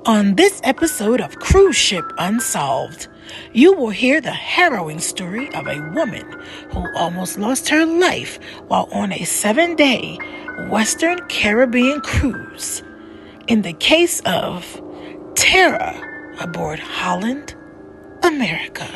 On this episode of Cruise Ship UNsolved, you will hear the harrowing story of a woman who almost lost her life while on a 7-day Western Caribbean cruise. In the case of terror aboard Holland, America.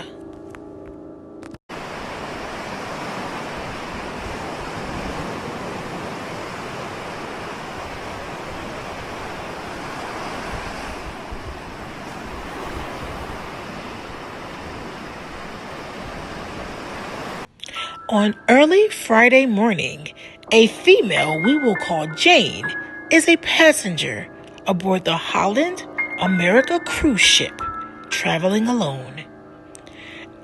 On early Friday morning, a female we will call Jane is a passenger aboard the Holland America cruise ship, traveling alone.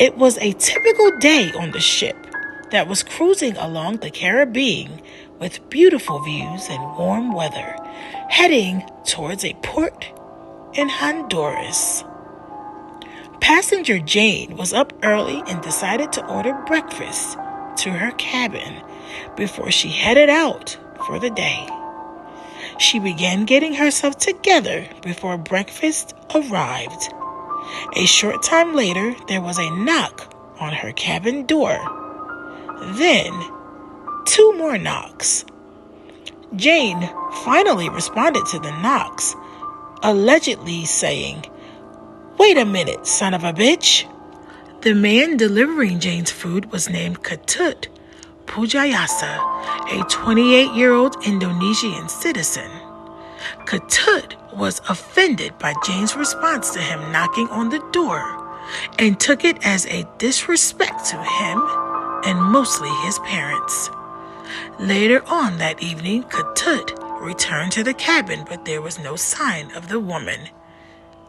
It was a typical day on the ship that was cruising along the Caribbean with beautiful views and warm weather, heading towards a port in Honduras. Passenger Jane was up early and decided to order breakfast to her cabin before she headed out for the day. She began getting herself together before breakfast arrived. A short time later, there was a knock on her cabin door. Then, 2 more knocks. Jane finally responded to the knocks, allegedly saying, "Wait a minute, son of a bitch." The man delivering Jane's food was named Ketut Pujayasa, a 28-year-old Indonesian citizen. Ketut was offended by Jane's response to him knocking on the door and took it as a disrespect to him and mostly his parents. Later on that evening, Ketut returned to the cabin, but there was no sign of the woman.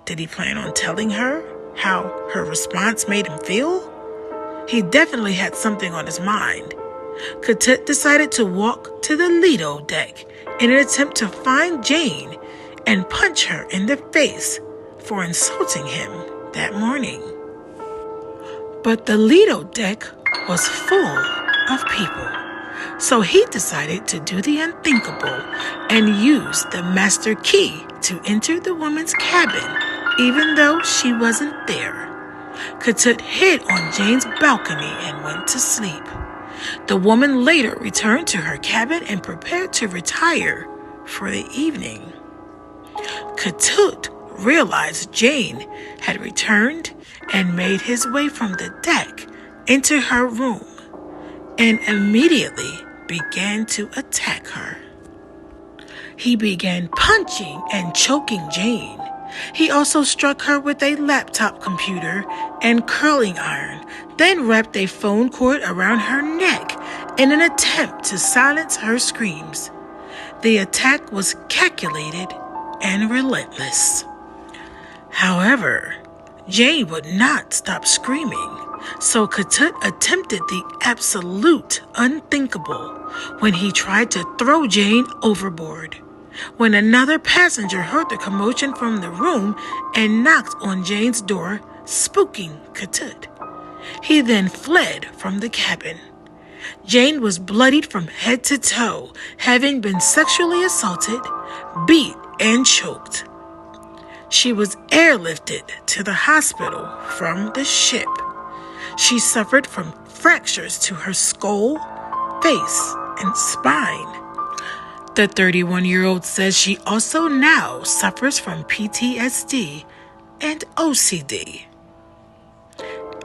Did he plan on telling her how her response made him feel? He definitely had something on his mind. Ketut decided to walk to the Lido deck in an attempt to find Jane and punch her in the face for insulting him that morning. But the Lido deck was full of people, so he decided to do the unthinkable and use the master key to enter the woman's cabin even though she wasn't there. Ketut hid on Jane's balcony and went to sleep. The woman later returned to her cabin and prepared to retire for the evening. Ketut realized Jane had returned and made his way from the deck into her room and immediately began to attack her. He began punching and choking Jane. He also struck her with a laptop computer and curling iron, then wrapped a phone cord around her neck in an attempt to silence her screams. The attack was calculated and relentless. However, Jane would not stop screaming, so Ketut attempted the absolute unthinkable when he tried to throw Jane overboard. When another passenger heard the commotion from the room and knocked on Jane's door, spooking Ketut. He then fled from the cabin. Jane was bloodied from head to toe, having been sexually assaulted, beat, and choked. She was airlifted to the hospital from the ship. She suffered from fractures to her skull, face, and spine. The 31-year-old says she also now suffers from PTSD and OCD.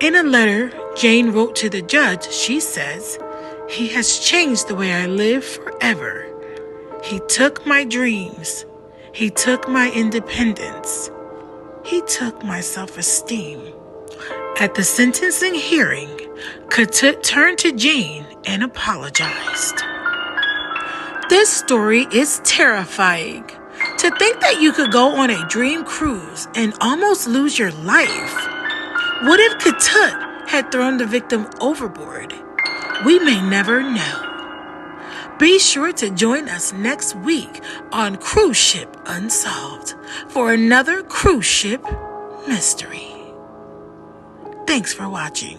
In a letter Jane wrote to the judge, she says, "He has changed the way I live forever. He took my dreams. He took my independence. He took my self-esteem." At the sentencing hearing, Ketut turned to Jane and apologized. This story is terrifying. To think that you could go on a dream cruise and almost lose your life. What if Ketut had thrown the victim overboard? We may never know. Be sure to join us next week on Cruise Ship Unsolved for another cruise ship mystery. Thanks for watching.